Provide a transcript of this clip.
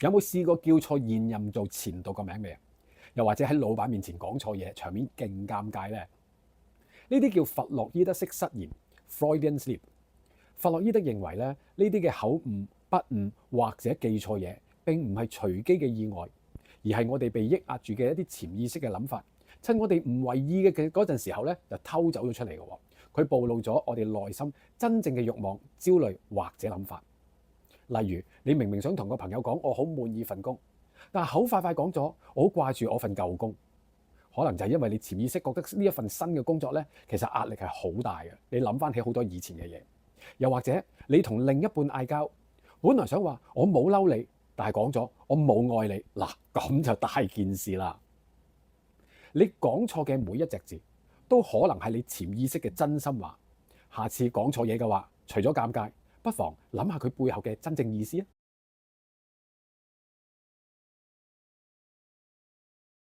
有冇試過叫錯現任做前度個名未啊？又或者喺老闆面前講錯嘢，場面勁尷尬呢？呢啲叫弗洛伊德式失言 （Freudian slip）。弗洛伊德認為咧，呢啲嘅口誤、筆誤或者記錯嘢並唔係隨機嘅意外，而係我哋被抑壓住嘅一啲潛意識嘅諗法，趁我哋唔為意嘅嗰陣時候咧，就偷走咗出嚟嘅喎。佢暴露咗我哋內心真正嘅慾望、焦慮或者諗法。例如，你明明想同個朋友講我好滿意份工，但係口快快講咗我好掛住我份舊工，可能就係因為你潛意識覺得呢一份新嘅工作呢，其實壓力係好大嘅。你諗翻起好多以前嘅嘢，又或者你同另一半嗌交，本來想話我冇嬲你，但係講咗我冇愛你，嗱咁就大件事啦。你講錯嘅每一隻字，都可能係你潛意識嘅真心話。下次講錯嘢嘅話，除咗尷尬，不妨諗下佢背後嘅真正意思啊！